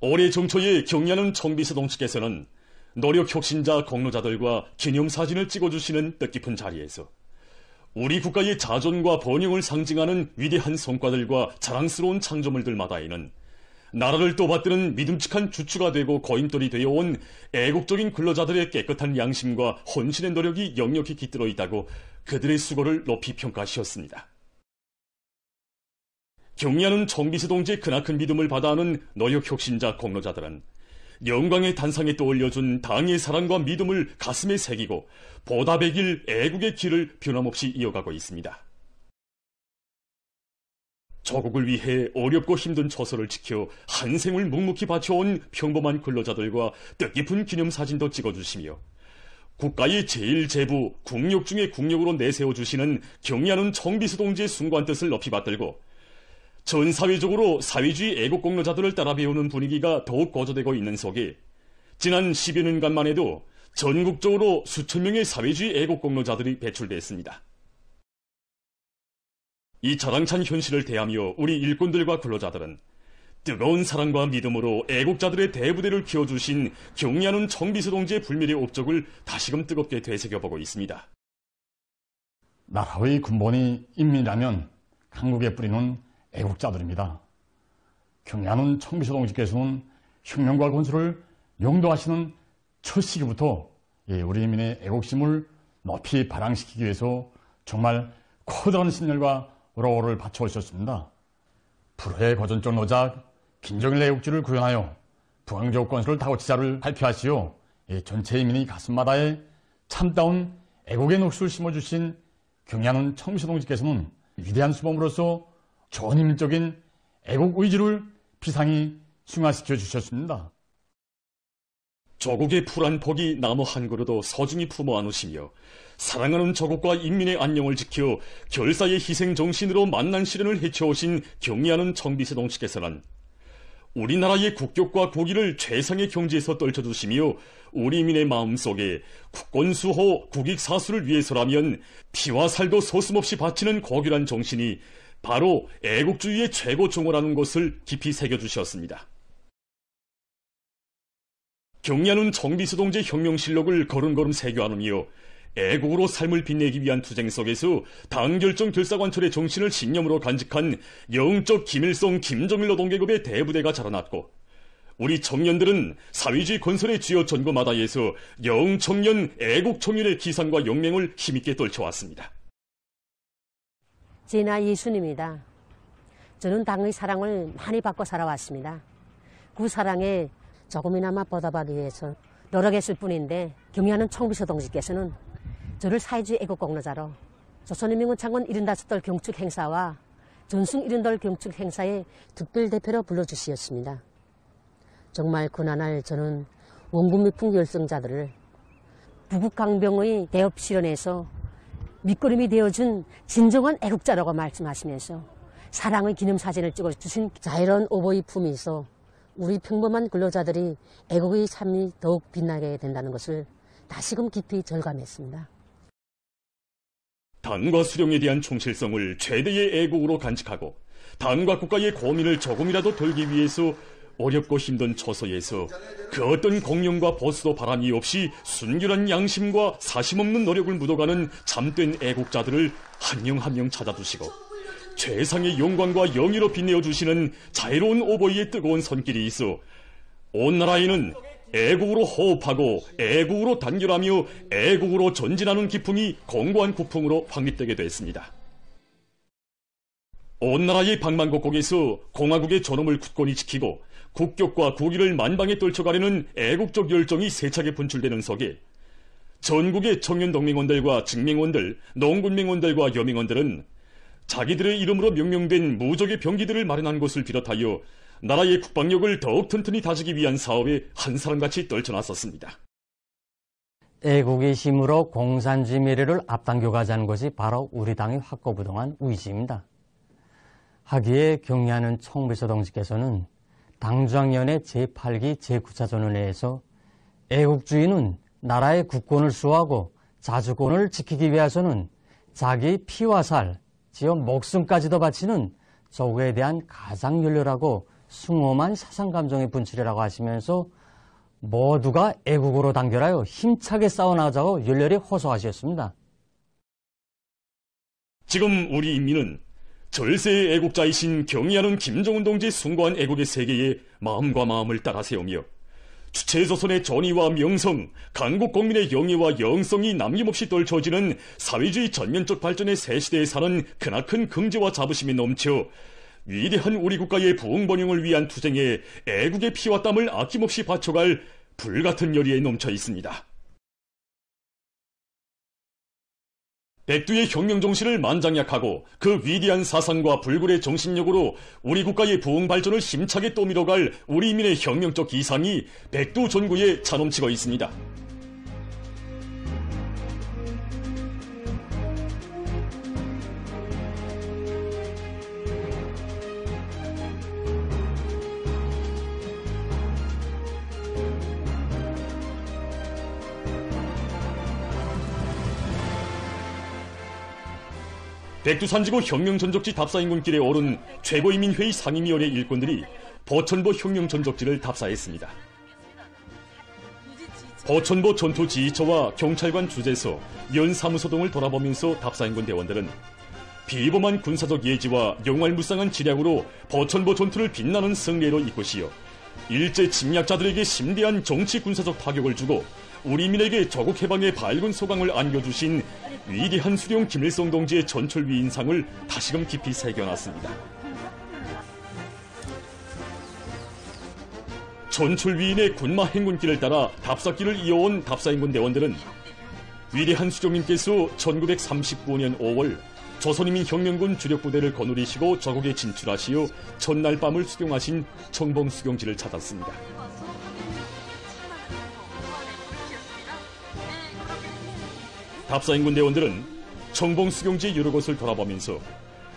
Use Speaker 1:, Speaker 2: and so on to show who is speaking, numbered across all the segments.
Speaker 1: 올해 중초에 경야는 청비서동 측에서는 노력 혁신자 공로자들과 기념사진을 찍어주시는 뜻깊은 자리에서 우리 국가의 자존과 번영을 상징하는 위대한 성과들과 자랑스러운 창조물들마다에는 나라를 떠받드는 믿음직한 주축가 되고 거임돌이 되어온 애국적인 근로자들의 깨끗한 양심과 헌신의 노력이 역력히 깃들어 있다고 그들의 수고를 높이 평가하셨습니다. 경야는 청비서동지의 크나큰 믿음을 받아하는 노력혁신자 공로자들은 영광의 단상에 떠올려준 당의 사랑과 믿음을 가슴에 새기고 보답의 길, 애국의 길을 변함없이 이어가고 있습니다. 조국을 위해 어렵고 힘든 처소를 지켜 한 생을 묵묵히 바쳐온 평범한 근로자들과 뜻깊은 기념사진도 찍어주시며 국가의 제일제부, 국력 중의 국력으로 내세워주시는 경야는 청비서동지의 숭고한 뜻을 높이 받들고 전 사회적으로 사회주의 애국공로자들을 따라 배우는 분위기가 더욱 고조되고 있는 속에 지난 10여 년간만 해도 전국적으로 수천 명의 사회주의 애국공로자들이 배출됐습니다. 이 자랑찬 현실을 대하며 우리 일꾼들과 근로자들은 뜨거운 사랑과 믿음으로 애국자들의 대부대를 키워주신 경야는 청비서동지의 불멸의 업적을 다시금 뜨겁게 되새겨보고 있습니다.
Speaker 2: 나라의 근본이 인민이라면 강국에 뿌리는 애국자들입니다. 경야는 청비서동지께서는 혁명과 건설을 용도하시는 첫 시기부터 우리 인민의 애국심을 높이 발앙시키기 위해서 정말 커다란 신열과 노력을 바쳐오셨습니다. 불후의 고전적 노작 김정일 애국주를 구현하여 부강적 건설을 다고치자를 발표하시어 전체 인민의 가슴마다에 참다운 애국의 녹수를 심어주신 경야는 청비서동지께서는 위대한 수범으로서 전인민적인 애국 의지를 비상히 승화시켜 주셨습니다.
Speaker 1: 조국의 푸른 복이 나무 한 그루도 소중히 품어 안으시며 사랑하는 조국과 인민의 안녕을 지켜 결사의 희생 정신으로 만난 시련을 헤쳐오신 경야는 청비서동 측에서는 우리나라의 국격과 국위를 최상의 경지에서 떨쳐주시며 우리 민의 마음속에 국권수호, 국익사수를 위해서라면 피와 살도 서슴없이 바치는 고귀한 정신이 바로 애국주의의 최고 정오라는 것을 깊이 새겨주셨습니다. 경야는 청비서동지의 혁명실록을 걸음걸음 새겨안으며 애국으로 삶을 빛내기 위한 투쟁 속에서 당결정 결사관철의 정신을 신념으로 간직한 영적 김일성, 김정일 노동계급의 대부대가 자라났고 우리 청년들은 사회주의 건설의 주요 전거마다에서 영청년, 애국청년의 기상과 영맹을 힘있게 떨쳐왔습니다.
Speaker 3: 제 나이 20입니다. 저는 당의 사랑을 많이 받고 살아왔습니다. 그 사랑에 조금이나마 보답하기 위해서 노력했을 뿐인데 경야는 청비서동지께서는 저를 사회주의 애국공로자로 조선인민군창군 75돌 경축 행사와 전승 70돌 경축 행사의 특별대표로 불러주시었습니다. 정말 그날 저는 원군미풍 열성자들을 부국강병의 대업 실현에서 밑거름이 되어준 진정한 애국자라고 말씀하시면서 사랑의 기념사진을 찍어주신 자유로운 오보의 품이 있어 우리 평범한 근로자들이 애국의 삶이 더욱 빛나게 된다는 것을 다시금 깊이 절감했습니다.
Speaker 1: 당과 수령에 대한 충실성을 최대의 애국으로 간직하고 당과 국가의 고민을 조금이라도 덜기 위해서 어렵고 힘든 처소에서 그 어떤 공명과 보수도 바람이 없이 순결한 양심과 사심없는 노력을 묻어가는 참된 애국자들을 한 명 한 명 찾아주시고 최상의 영광과 영예로 빛내어주시는 자유로운 오보이의 뜨거운 손길이 있어 온 나라에는 애국으로 호흡하고 애국으로 단결하며 애국으로 전진하는 기풍이 공고한 국풍으로 확립되게 됐습니다. 온 나라의 방방곡곡에서 공화국의 존엄을 굳건히 지키고 국격과 국위를 만방에 떨쳐가려는 애국적 열정이 세차게 분출되는 속에 전국의 청년동맹원들과 직맹원들, 농군맹원들과 여맹원들은 자기들의 이름으로 명명된 무적의 병기들을 마련한 것을 비롯하여 나라의 국방력을 더욱 튼튼히 다지기 위한 사업에 한 사람같이 떨쳐났었습니다.
Speaker 4: 애국의 힘으로 공산주의 미래를 앞당겨 가자는 것이 바로 우리 당의 확고부동한 의지입니다. 하기에 경야는 청비서동지께서는 당중앙위원회 제8기 제9차전원회에서 애국주의는 나라의 국권을 수호하고 자주권을 지키기 위해서는 자기 피와 살, 지어 목숨까지도 바치는 조국에 대한 가장 열렬하고 숭엄한 사상감정의 분출이라고 하시면서 모두가 애국으로 단결하여 힘차게 싸워나가자고 열렬히 호소하셨습니다.
Speaker 1: 지금 우리 인민은 절세의 애국자이신 경의하는 김정은 동지의 숭고한 애국의 세계에 마음과 마음을 따라 세우며 주체조선의 전의와 명성, 강국 국민의 영예와 영성이 남김없이 떨쳐지는 사회주의 전면적 발전의 새시대에 사는 크나큰 긍지와 자부심이 넘쳐 위대한 우리 국가의 부흥번영을 위한 투쟁에 애국의 피와 땀을 아낌없이 바쳐갈 불같은 열의에 넘쳐 있습니다. 백두의 혁명 정신을 만장약하고 그 위대한 사상과 불굴의 정신력으로 우리 국가의 부흥 발전을 힘차게 또 밀어갈 우리 인민의 혁명적 기상이 백두 전구에 차넘치고 있습니다. 백두산지구 혁명전적지 답사인군길에 오른 최고인민회의 상임위원회 일꾼들이 보천보 혁명전적지를 답사했습니다. 보천보 전투지휘처와 경찰관 주재소, 연사무소 등을 돌아보면서 답사인군 대원들은 비범한 군사적 예지와 영활무쌍한 지략으로 보천보 전투를 빛나는 승리로 이끄시어 일제 침략자들에게 심대한 정치 군사적 타격을 주고 우리 민에게 조국 해방의 밝은 소강을 안겨주신 위대한 수령 김일성 동지의 전철위 인상을 다시금 깊이 새겨놨습니다. 전철위인의 군마 행군길을 따라 답사길을 이어온 답사인군 대원들은 위대한 수령님께서 1939년 5월 조선인민혁명군 주력부대를 거느리시고 저국에 진출하시어 전날 밤을 수경하신 청봉수경지를 찾았습니다. 답사인군 대원들은 청봉수경지의 여러 곳을 돌아보면서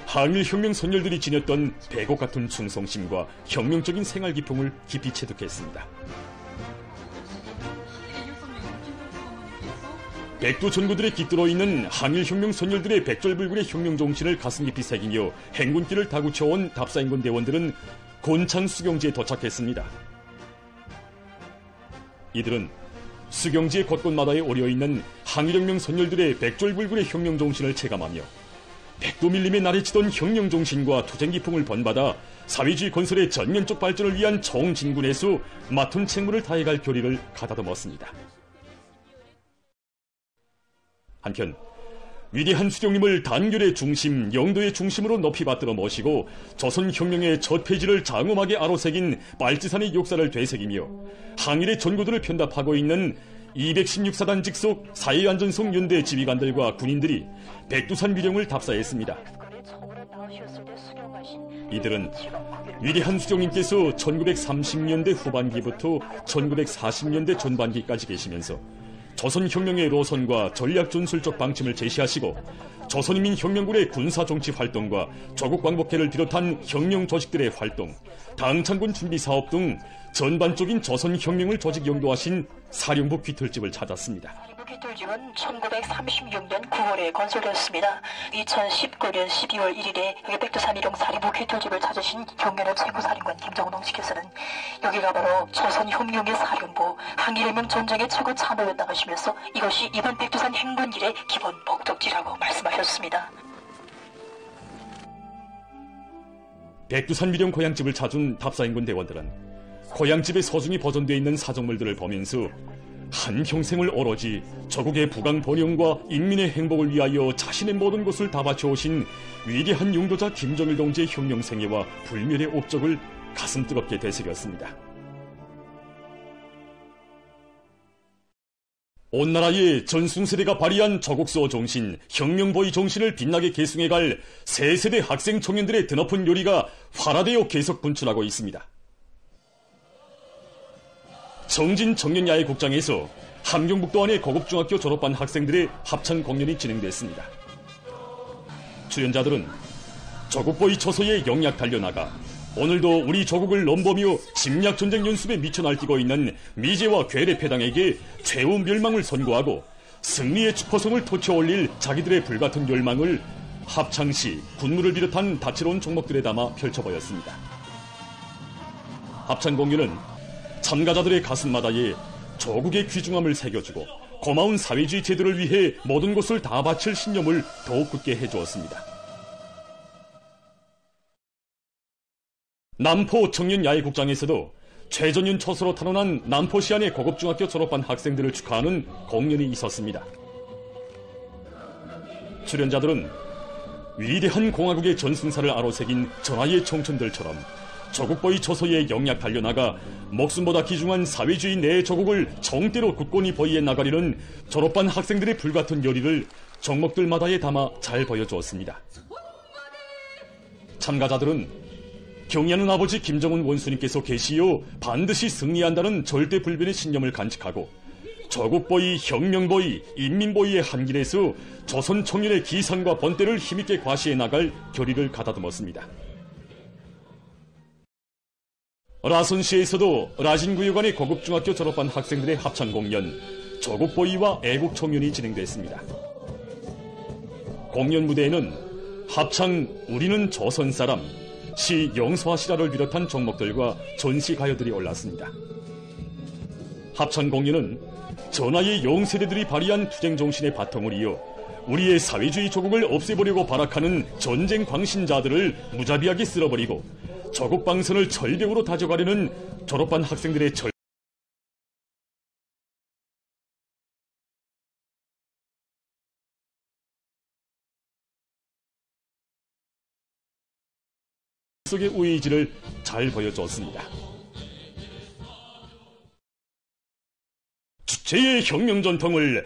Speaker 1: 항일혁명 선열들이 지녔던 배곡 같은 충성심과 혁명적인 생활 기풍을 깊이 체득했습니다. 백두 전구들에 깃들어 있는 항일혁명 선열들의 백절불굴의 혁명 정신을 가슴 깊이 새기며 행군길을 다구쳐온 답사인군 대원들은 곤창 수경지에 도착했습니다. 이들은 수경지의 곳곳마다에 오려있는 항일혁명 선열들의 백절불굴의 혁명 정신을 체감하며 백도밀림의 날에 치던 혁명 정신과 투쟁 기풍을 번받아 사회주의 건설의 전면적 발전을 위한 정진군에서 맡은 책무를 다해갈 결의를 가다듬었습니다. 한편 위대한 수령님을 단결의 중심, 영도의 중심으로 높이 받들어 모시고 조선혁명의 첫 페이지를 장엄하게 아로새긴 빨치산의 역사를 되새기며 항일의 전구들을 편답하고 있는 216사단 직속 사회안전성 연대 지휘관들과 군인들이 백두산 위령을 답사했습니다. 이들은 위대한 수령님께서 1930년대 후반기부터 1940년대 전반기까지 계시면서 조선혁명의 로선과 전략전술적 방침을 제시하시고 조선인민혁명군의 군사정치 활동과 조국광복회를 비롯한 혁명 조직들의 활동, 당창군 준비사업 등 전반적인 조선혁명을 조직 영도하신 사령부 귀털집을 찾았습니다.
Speaker 5: 사령부 귀털집은 1936년 9월에 건설되었습니다. 2019년 12월 1일에 여기 백두산 위령 사령부 귀털집을 찾으신 경연의 최고사령관 김정은 동지께서는 여기가 바로 조선혁명의 사령부, 항일혁명 전쟁의 최고 참모였다고 하시면서 이것이 이번 백두산 행군길의 기본 목적지라고 말씀하셨습니다.
Speaker 1: 백두산 위령 고향집을 찾은 답사인군 대원들은 고향집에 소중히 보존되어 있는 사정물들을 보면서 한평생을 오로지 조국의 부강 번영과 인민의 행복을 위하여 자신의 모든 것을 다 바쳐오신 위대한 용도자 김정일 동지의 혁명생애와 불멸의 업적을 가슴 뜨겁게 되새겼습니다. 온 나라의 전순세대가 발휘한 조국수호 정신, 혁명보위 정신을 빛나게 계승해갈 새 세대 학생 청년들의 드높은 요리가 활화되어 계속 분출하고 있습니다. 정진 청년야외 국장에서 함경북도 안의 고급중학교 졸업반 학생들의 합창 공연이 진행됐습니다. 출연자들은 조국보위 처소에 영약 달려나가 오늘도 우리 조국을 넘보며 침략전쟁 연습에 미쳐 날뛰고 있는 미제와 괴뢰패당에게 최후 멸망을 선고하고 승리의 축포성을 터쳐올릴 자기들의 불같은 열망을 합창시, 군무를 비롯한 다채로운 종목들에 담아 펼쳐보였습니다. 합창공연은 참가자들의 가슴마다에 조국의 귀중함을 새겨주고 고마운 사회주의 제도를 위해 모든 것을 다 바칠 신념을 더욱 굳게 해주었습니다. 남포 청년야외국장에서도 최전윤 초소로 탄원한 남포시안의 고급중학교 졸업한 학생들을 축하하는 공연이 있었습니다. 출연자들은 위대한 공화국의 전승사를 아로새긴 전하의 청춘들처럼 조국보위 초소에 영약 달려나가 목숨보다 귀중한 사회주의 내 조국을 정대로 굳건히 보위해 나가려는 졸업반 학생들의 불같은 열의를 종목들마다에 담아 잘 보여주었습니다. 참가자들은 경의하는 아버지 김정은 원수님께서 계시어 반드시 승리한다는 절대 불변의 신념을 간직하고 조국보위, 혁명보위, 인민보위의 한 길에서 조선 청년의 기상과 본때를 힘있게 과시해 나갈 결의를 가다듬었습니다. 라선시에서도 라진구역안의 고급중학교 졸업한 학생들의 합창공연 조국보위와 애국청년이 진행됐습니다. 공연 무대에는 합창 우리는 조선사람, 시 영서하시라를 비롯한 종목들과 전시가요들이 올랐습니다. 합창공연은 전하의 영세대들이 발휘한 투쟁정신의 바탕을 이어 우리의 사회주의 조국을 없애보려고 발악하는 전쟁 광신자들을 무자비하게 쓸어버리고 조국 방선을 절벽으로 다져가려는 졸업반 학생들의 속의 의지를 잘 보여줬습니다. 주체의 혁명 전통을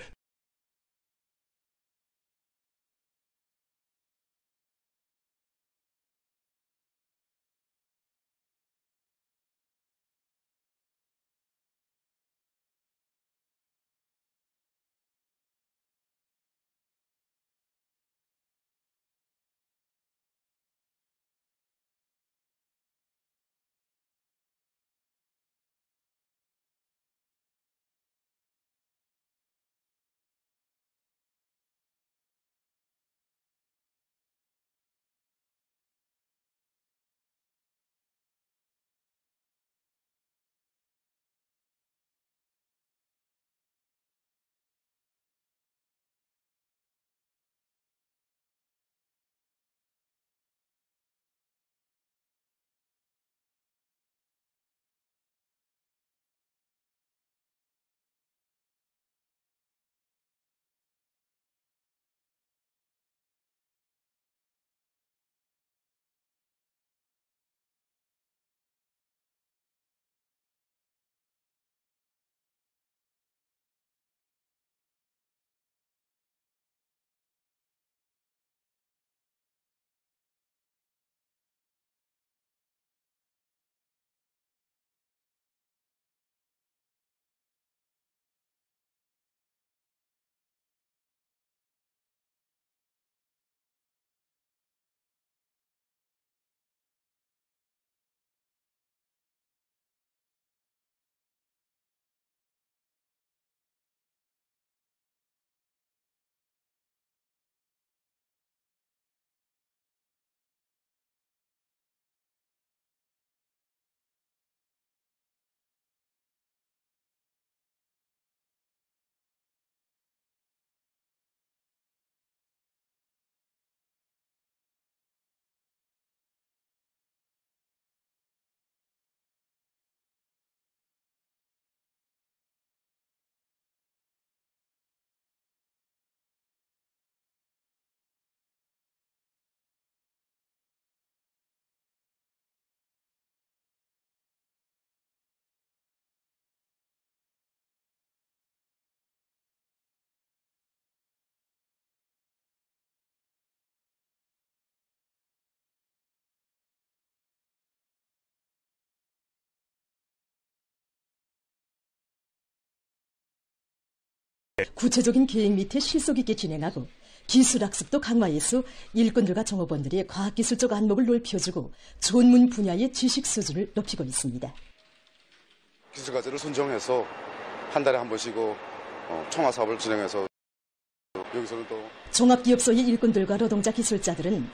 Speaker 6: 구체적인 계획 밑에 실속 있게 진행하고 기술 학습도 강화해서 일꾼들과 종업원들의 과학기술적 안목을 넓혀주고 전문 분야의 지식 수준을 높이고 있습니다.
Speaker 7: 기술과제를 선정해서 한 달에 한 번씩 총화 사업을 진행해서 여기서는 또
Speaker 6: 종합기업소의 일꾼들과 노동자 기술자들은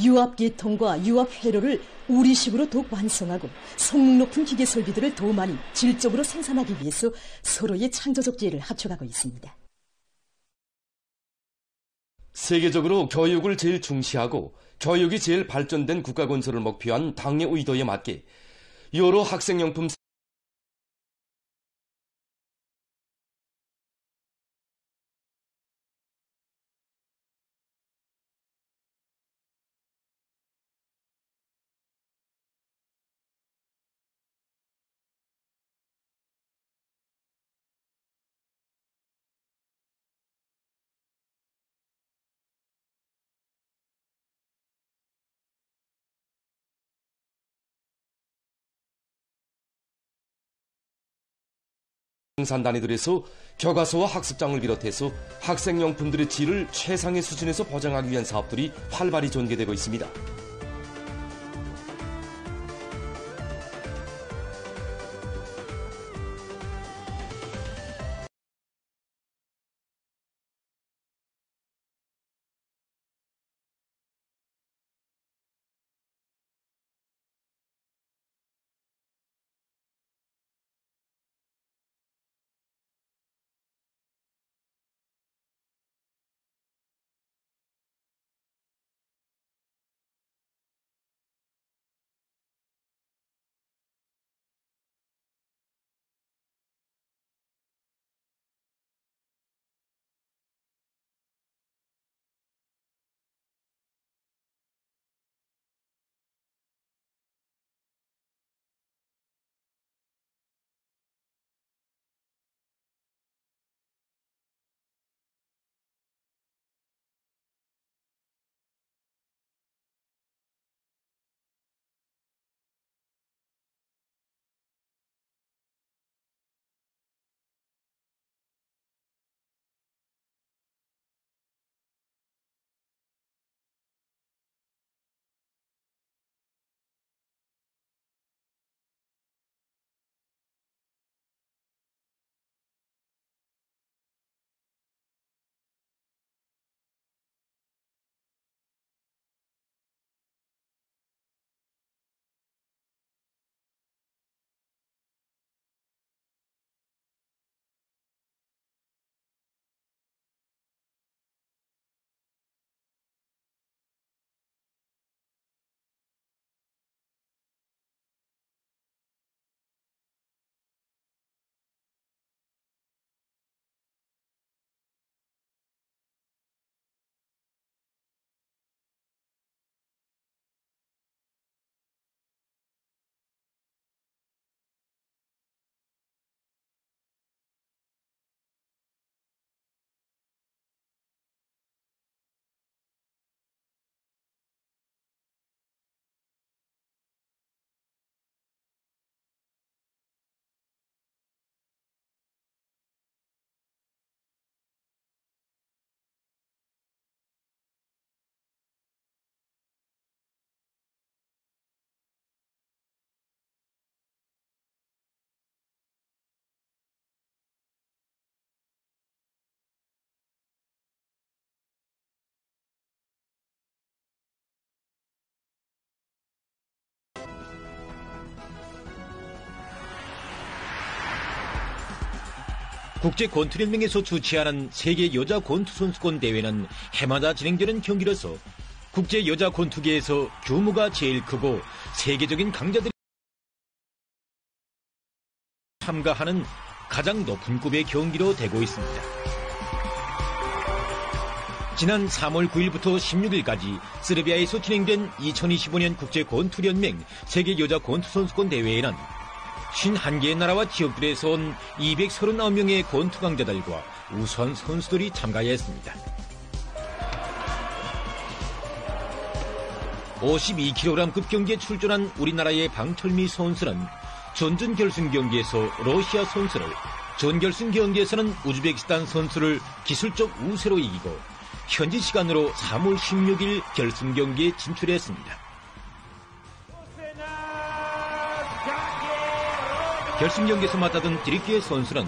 Speaker 6: 유압기통과 유압회로를 우리식으로 더욱 완성하고 성능 높은 기계 설비들을 더 많이 질적으로 생산하기 위해서 서로의 창조적 지혜를 합쳐가고 있습니다.
Speaker 8: 세계적으로 교육을 제일 중시하고 교육이 제일 발전된 국가 건설을 목표한 당의 의도에 맞게 여러 학생용품 생산단위들에서 교과서와 학습장을 비롯해서 학생용품들의 질을 최상의 수준에서 보장하기 위한 사업들이 활발히 전개되고 있습니다.
Speaker 9: 국제권투연맹에서 주최하는 세계 여자 권투 선수권 대회는 해마다 진행되는 경기로서 국제 여자 권투계에서 규모가 제일 크고 세계적인 강자들이 참가하는 가장 높은 급의 경기로 되고 있습니다. 지난 3월 9일부터 16일까지 세르비아에서 진행된 2025년 국제권투연맹 세계 여자 권투 선수권 대회에는 51개의 나라와 지역들에서 온 239명의 권투 강자들과 우수한 선수들이 참가했습니다. 52kg급 경기에 출전한 우리나라의 방철미 선수는 전전 결승 경기에서 러시아 선수를, 전결승 경기에서는 우즈베키스탄 선수를 기술적 우세로 이기고 현지 시간으로 3월 16일 결승 경기에 진출했습니다. 결승 경기에서 맞다던 디리키의 선수는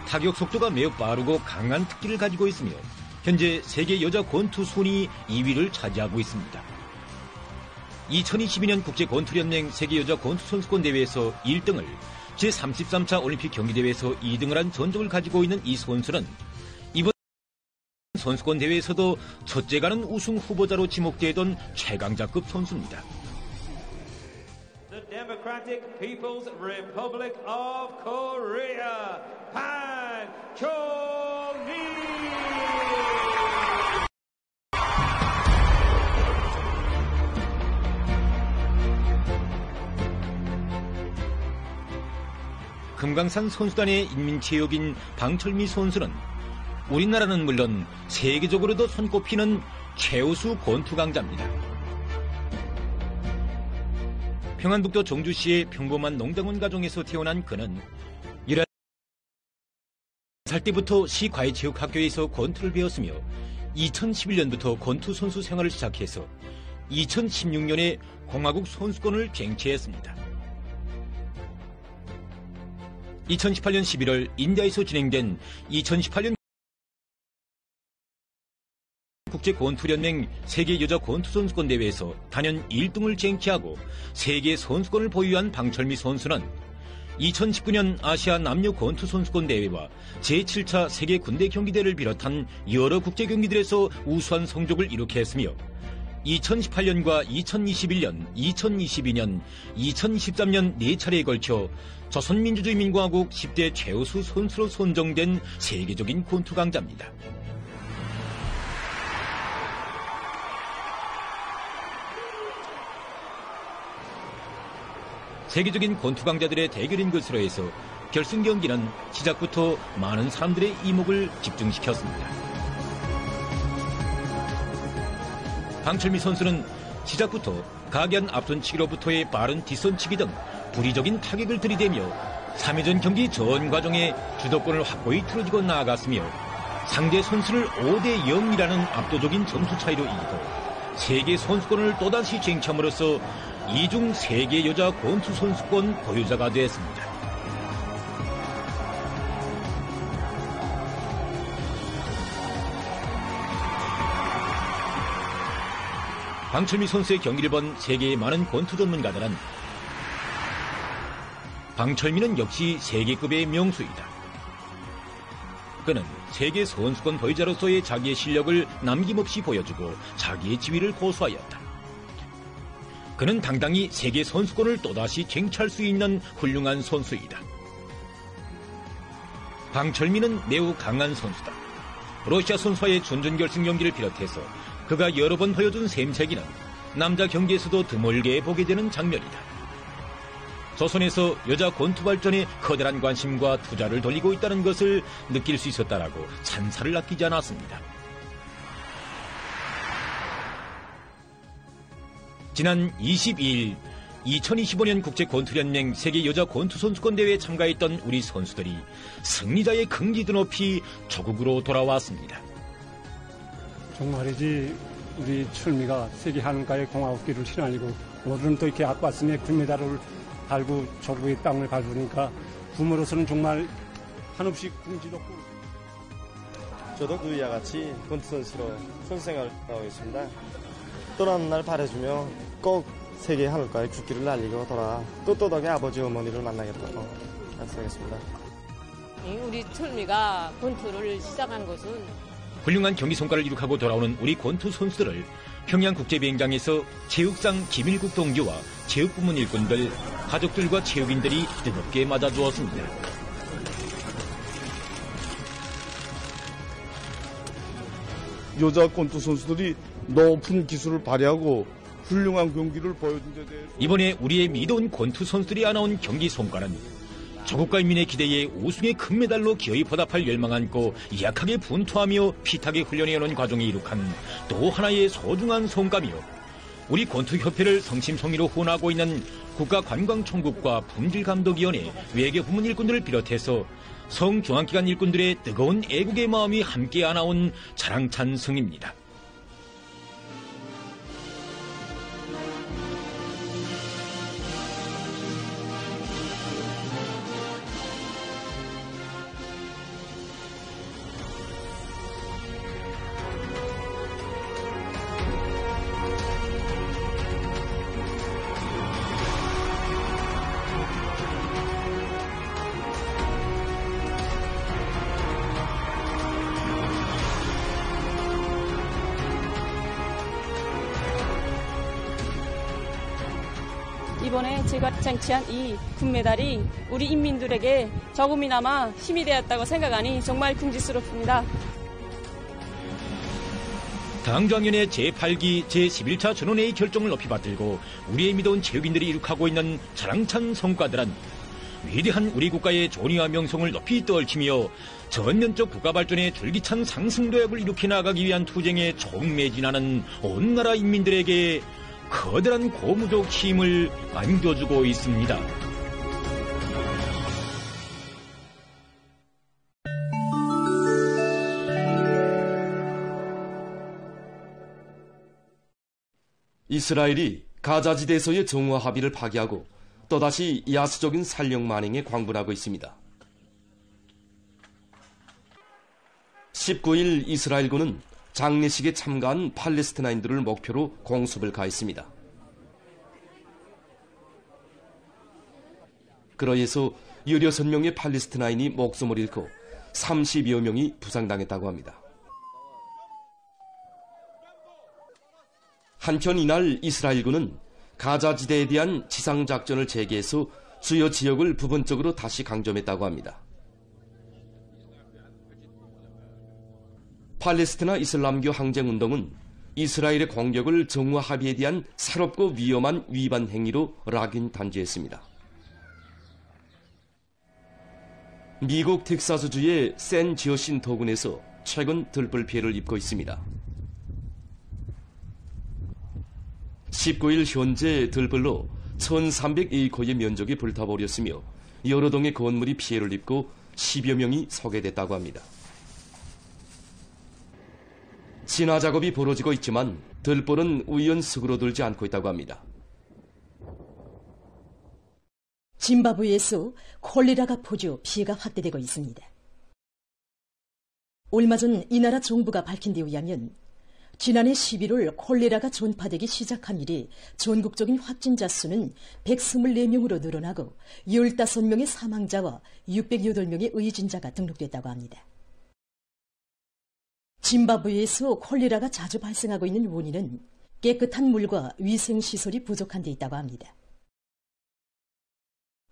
Speaker 9: 타격 속도가 매우 빠르고 강한 특기를 가지고 있으며 현재 세계 여자 권투 순위 2위를 차지하고 있습니다. 2022년 국제권투연맹 세계 여자 권투 선수권 대회에서 1등을, 제33차 올림픽 경기대회에서 2등을 한 전적을 가지고 있는 이 선수는 이번 선수권 대회에서도 첫째 가는 우승 후보자로 지목되던 최강자급 선수입니다.
Speaker 7: The Democratic People's Republic of Korea, Pan Chong-mi.
Speaker 9: 금강산 선수단의 인민체육인 방철미 선수는 우리나라는 물론 세계적으로도 손꼽히는 최우수 권투 강자입니다. 평안북도 정주시의 평범한 농장원 가정에서 태어난 그는 11살 때부터 시과외체육학교에서 권투를 배웠으며 2011년부터 권투 선수 생활을 시작해서 2016년에 공화국 선수권을 쟁취했습니다. 2018년 11월 인디아에서 진행된 2018년 국제권투연맹 세계 여자 권투 선수권 대회에서 단연 1등을 쟁취하고 세계 선수권을 보유한 방철미 선수는 2019년 아시아 남녀 권투 선수권 대회와 제7차 세계 군대 경기대회를 비롯한 여러 국제 경기들에서 우수한 성적을 이룩해 했으며 2018년과 2021년, 2022년, 2023년 4차례에 걸쳐 조선민주주의민공화국 10대 최우수 선수로 선정된 세계적인 권투 강자입니다. 세계적인 권투 강자들의 대결인 것으로 해서 결승 경기는 시작부터 많은 사람들의 이목을 집중시켰습니다. 방철미 선수는 시작부터 각연 앞선치기로부터의 빠른 뒷선치기 등 불의적인 타격을 들이대며 3회전 경기 전 과정에 주도권을 확고히 틀어지고 나아갔으며 상대 선수를 5대 0이라는 압도적인 점수 차이로 이기고 세계 선수권을 또다시 쟁취함으로써 이중 세계 여자 권투 선수권 보유자가 되었습니다. 방철미 선수의 경기를 본 세계의 많은 권투 전문가들은 방철미는 역시 세계급의 명수이다. 그는 세계 선수권 보유자로서의 자기의 실력을 남김없이 보여주고 자기의 지위를 고수하였다. 그는 당당히 세계 선수권을 또다시 쟁취할 수 있는 훌륭한 선수이다. 방철미는 매우 강한 선수다. 러시아 선수와의 준결승 경기를 비롯해서 그가 여러 번 보여준 셈새기는 남자 경기에서도 드물게 보게 되는 장면이다. 조선에서 여자 권투 발전에 커다란 관심과 투자를 돌리고 있다는 것을 느낄 수 있었다라고 찬사를 아끼지 않았습니다. 지난 22일 2025년 국제권투연맹 세계 여자 권투 선수권 대회에 참가했던 우리 선수들이 승리자의 긍지도 높이 조국으로 돌아왔습니다.
Speaker 10: 정말이지 우리 철미가 세계 한가의 공화국기를 실현하고 오늘은 또 이렇게 가슴에 금메달을 달고 조국의 땅을 밟으니까 부모로서는 정말 한없이 긍지롭고.
Speaker 11: 저도 그이와 같이 권투 선수로 선수 생활을 하고 있습니다. 떠나는 날 바래주며 꼭 세계 하늘가에 국기를 날리고 돌아 또또덕의 아버지 어머니를 만나겠다고 약속했습니다.
Speaker 12: 우리 철미가 권투를 시작한 것은
Speaker 9: 훌륭한 경기 성과를 이룩하고 돌아오는 우리 권투 선수들을 평양국제비행장에서 체육상 김일국 동지와 체육부문 일꾼들, 가족들과 체육인들이 뜨겁게 맞아주었습니다.
Speaker 13: 여자 권투 선수들이 높은 기술을 발휘하고 훌륭한 경기를 보여준 데 대해서
Speaker 9: 이번에 우리의 미더운 권투 선수들이 안아온 경기 성과는 조국과 인민의 기대에 우승의 금메달로 기어이 보답할 열망 안고 약하게 분투하며 피타게 훈련해오는 과정에 이룩한 또 하나의 소중한 성과며 우리 권투협회를 성심성의로 후원하고 있는 국가관광총국과 품질감독위원회 외교부문 일꾼들을 비롯해서 성중앙기관 일꾼들의 뜨거운 애국의 마음이 함께 안아온 자랑찬 승입니다.
Speaker 14: 이번에 제가 쟁취한 이 금메달이 우리 인민들에게 조금이나마 힘이 되었다고 생각하니 정말 긍지스럽습니다.
Speaker 9: 당장년의 제8기 제11차 전원회의 결정을 높이 받들고 우리의 믿어온 체육인들이 이룩하고 있는 자랑찬 성과들은 위대한 우리 국가의 존의와 명성을 높이 떨치며 전면적 국가 발전의 줄기찬 상승도약을 일으켜 나가기 위한 투쟁에 총매진하는 온 나라 인민들에게 커다란 고무적 힘을 안겨주고 있습니다.
Speaker 8: 이스라엘이 가자지대에서의 정화 합의를 파기하고 또다시 야수적인 살력 만행에 광분하고 있습니다. 19일 이스라엘군은 장례식에 참가한 팔레스티나인들을 목표로 공습을 가했습니다. 그러해서 16명의 팔레스티나인이 목숨을 잃고 30여 명이 부상당했다고 합니다. 한편 이날 이스라엘군은 가자지대에 대한 지상작전을 재개해서 주요 지역을 부분적으로 다시 강점했다고 합니다. 팔레스티나 이슬람교 항쟁운동은 이스라엘의 공격을 정화 합의에 대한 새롭고 위험한 위반 행위로 락인 단죄했습니다. 미국 텍사스주의 샌 지어신토군에서 최근 들불 피해를 입고 있습니다. 19일 현재 들불로 1300에이커의 면적이 불타버렸으며 여러 동의 건물이 피해를 입고 10여 명이 소개됐다고 합니다. 진화 작업이 벌어지고 있지만 들불은 우연 스그러들지 않고 있다고 합니다.
Speaker 6: 짐바브웨에서 콜레라가 포주 피해가 확대되고 있습니다. 얼마 전 이 나라 정부가 밝힌 데 의하면 지난해 11월 콜레라가 전파되기 시작한 이래 전국적인 확진자 수는 124명으로 늘어나고 15명의 사망자와 608명의 의진자가 등록됐다고 합니다. 짐바브웨에서 콜레라가 자주 발생하고 있는 원인은 깨끗한 물과 위생시설이 부족한 데 있다고 합니다.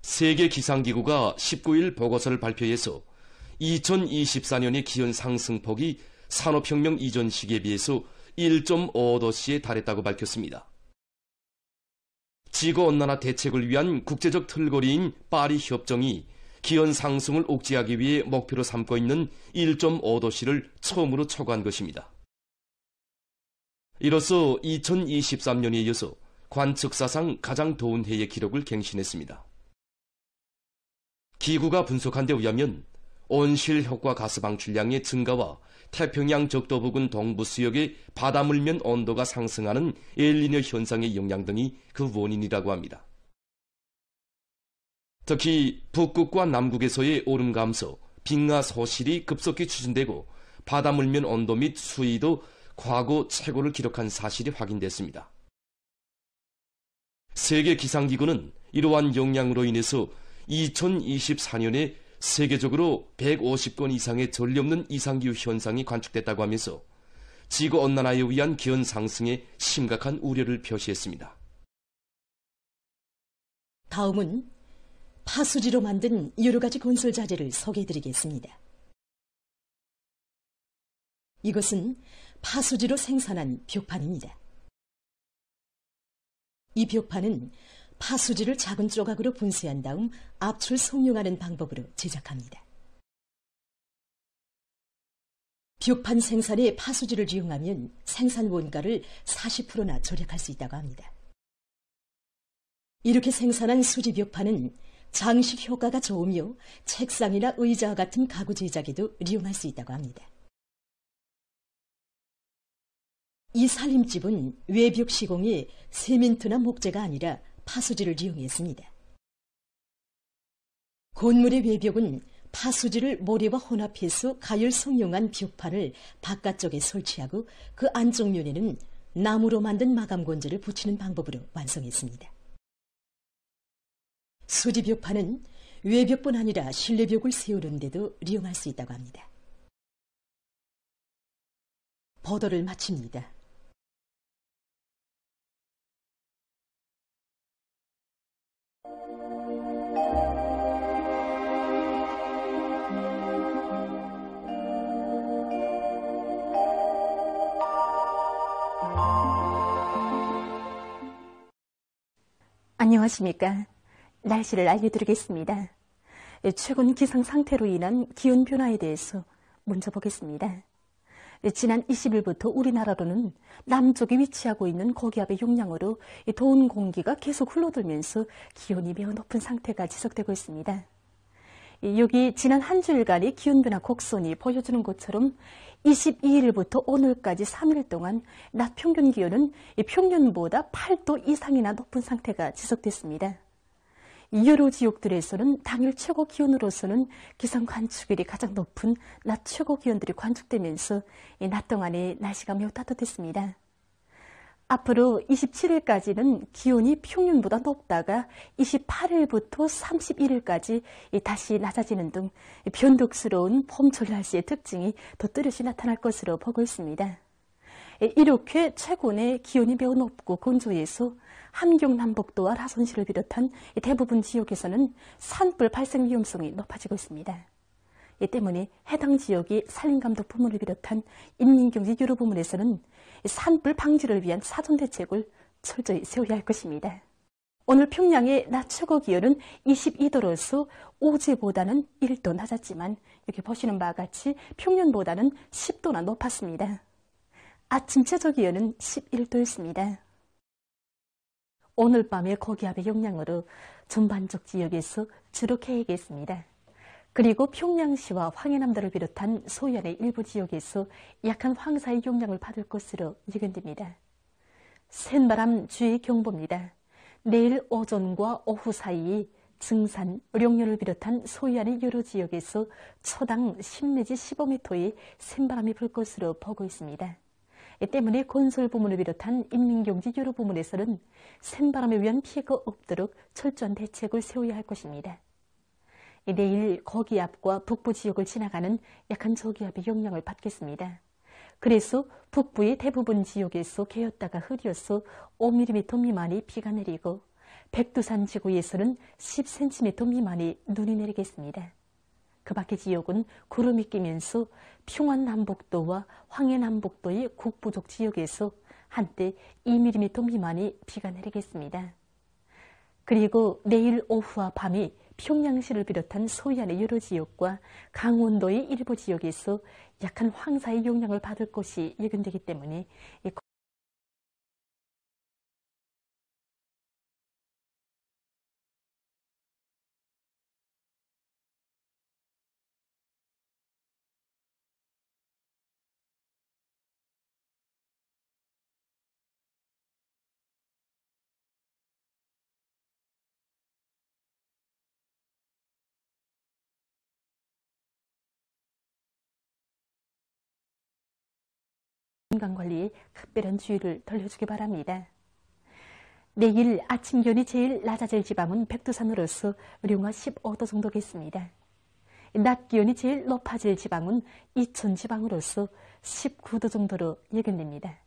Speaker 8: 세계기상기구가 19일 보고서를 발표해서 2024년의 기온 상승폭이 산업혁명 이전 시기에 비해서 1.5도씨에 달했다고 밝혔습니다. 지구온난화 대책을 위한 국제적 틀거리인 파리 협정이 기온 상승을 억제하기 위해 목표로 삼고 있는 1.5도씨를 처음으로 초과한 것입니다. 이로써 2023년에 이어서 관측사상 가장 더운 해의 기록을 갱신했습니다. 기구가 분석한 데 의하면 온실 효과 가스 방출량의 증가와 태평양 적도 부근 동부 수역의 바다물면 온도가 상승하는 엘니뇨 현상의 영향 등이 그 원인이라고 합니다. 특히 북극과 남극에서의 얼음 감소, 빙하 소실이 급속히 추진되고 바다물면 온도 및 수위도 과거 최고를 기록한 사실이 확인됐습니다. 세계기상기구는 이러한 영향으로 인해서 2024년에 세계적으로 150건 이상의 전례 없는 이상기후 현상이 관측됐다고 하면서 지구온난화에 의한 기온 상승에 심각한 우려를 표시했습니다.
Speaker 6: 다음은 파수지로 만든 여러 가지 건설 자재를 소개해드리겠습니다. 이것은 파수지로 생산한 벽판입니다. 이 벽판은 파수지를 작은 조각으로 분쇄한 다음 압출 성용하는 방법으로 제작합니다. 벽판 생산에 파수지를 이용하면 생산 원가를 40%나 절약할 수 있다고 합니다. 이렇게 생산한 수지 벽판은 장식 효과가 좋으며 책상이나 의자와 같은 가구 제작에도 이용할 수 있다고 합니다. 이 살림집은 외벽 시공에 세멘트나 목재가 아니라 파수지를 이용했습니다. 건물의 외벽은 파수지를 모래와 혼합해서 가열 성용한 벽판을 바깥쪽에 설치하고 그 안쪽 면에는 나무로 만든 마감 건재를 붙이는 방법으로 완성했습니다. 수지 벽판은 외벽뿐 아니라 실내벽을 세우는 데도 이용할 수 있다고 합니다. 보도를 마칩니다.
Speaker 15: 안녕하십니까. 날씨를 알려드리겠습니다. 최근 기상 상태로 인한 기온 변화에 대해서 먼저 보겠습니다. 지난 20일부터 우리나라로는 남쪽에 위치하고 있는 고기압의 영향으로 더운 공기가 계속 흘러들면서 기온이 매우 높은 상태가 지속되고 있습니다. 여기 지난 한 주일간의 기온 변화 곡선이 보여주는 것처럼 22일부터 오늘까지 3일 동안 낮 평균 기온은 평년보다 8도 이상이나 높은 상태가 지속됐습니다. 여러 지역들에서는 당일 최고 기온으로서는 기상 관측일이 가장 높은 낮 최고 기온들이 관측되면서 낮 동안에 날씨가 매우 따뜻했습니다. 앞으로 27일까지는 기온이 평년보다 높다가 28일부터 31일까지 다시 낮아지는 등 변덕스러운 봄철 날씨의 특징이 더 뚜렷이 나타날 것으로 보고 있습니다. 이렇게 최근에 기온이 매우 높고 건조해서 함경 남북도와 라선시를 비롯한 대부분 지역에서는 산불 발생 위험성이 높아지고 있습니다. 이 때문에 해당 지역의 산림감독 부문을 비롯한 인민경제 여러 부문에서는 산불 방지를 위한 사전 대책을 철저히 세워야 할 것입니다. 오늘 평양의 낮 최고 기온은 22도로서 어제보다는 1도 낮았지만 여기 보시는 바와 같이 평년보다는 10도나 높았습니다. 아침 최저 기온은 11도였습니다. 오늘 밤의 고기압의 영향으로 전반적 지역에서 주로 개이겠습니다. 그리고 평양시와 황해남도를 비롯한 소연의 일부 지역에서 약한 황사의 영향을 받을 것으로 예견됩니다. 센바람 주의 경보입니다. 내일 오전과 오후 사이 증산, 령년을 비롯한 소연의 여러 지역에서 초당 10 내지 15m의 센바람이 불 것으로 보고 있습니다. 이 때문에 건설 부문을 비롯한 인민경제 여러 부문에서는 센바람에 의한 피해가 없도록 철저한 대책을 세워야 할 것입니다. 내일 고기압과 북부 지역을 지나가는 약한 저기압의 영향을 받겠습니다. 그래서 북부의 대부분 지역에서 개었다가 흐려서 5mm 미만의 비가 내리고 백두산 지구에서는 10cm 미만의 눈이 내리겠습니다. 그 밖의 지역은 구름이 끼면서 평안남북도와 황해남북도의 국부족 지역에서 한때 2mm 미만의 비가 내리겠습니다. 그리고 내일 오후와 밤이 평양시를 비롯한 소해안의 여러 지역과 강원도의 일부 지역에서 약한 황사의 영향을 받을 것이 예견되기 때문에 건강관리에 특별한 주의를 돌려주기 바랍니다. 내일 아침 기온이 제일 낮아질 지방은 백두산으로서 영하 15도 정도겠습니다. 낮 기온이 제일 높아질 지방은 이천 지방으로서 19도 정도로 예견됩니다.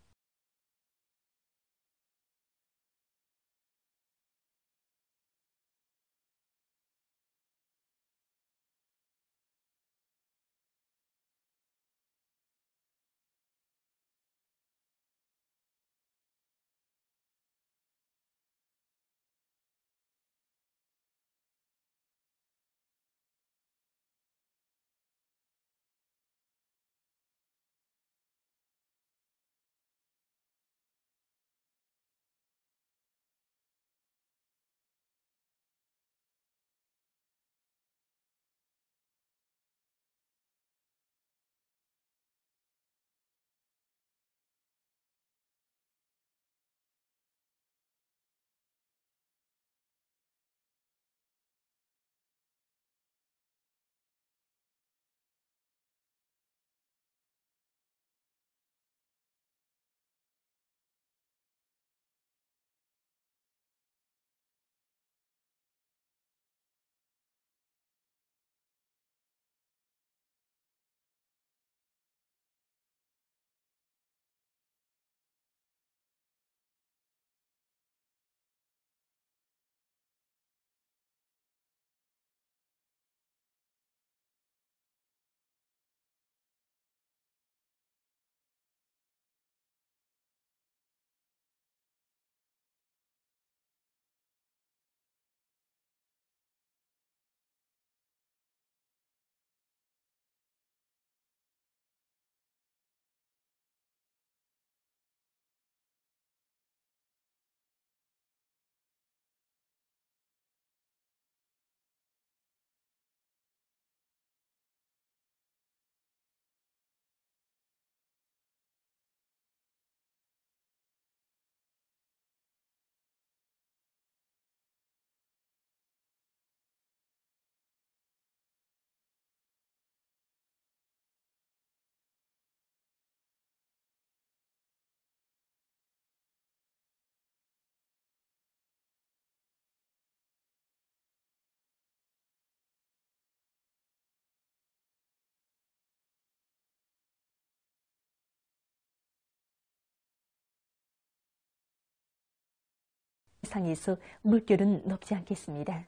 Speaker 15: 이상에서 물결은 높지 않겠습니다.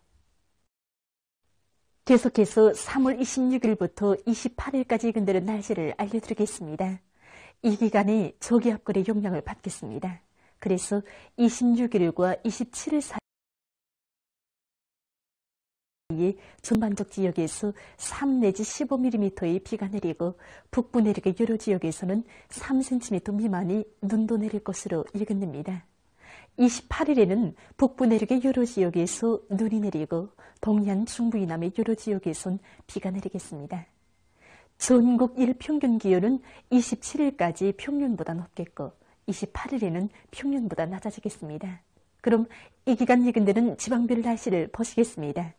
Speaker 15: 계속해서 3월 26일부터 28일까지 근대로 날씨를 알려드리겠습니다. 이 기간에 저기압골의 영향을 받겠습니다. 그래서 26일과 27일 사이에 전반적 지역에서 3 내지 15mm의 비가 내리고 북부 내륙의 여러 지역에서는 3cm 미만의 눈도 내릴 것으로 예견됩니다. 28일에는 북부 내륙의 여러 지역에서 눈이 내리고 동해안 중부 이남의 여러 지역에선 비가 내리겠습니다. 전국 일평균 기온은 27일까지 평년보다 높겠고 28일에는 평년보다 낮아지겠습니다. 그럼 이 기간 예견되는 지방별 날씨를 보시겠습니다.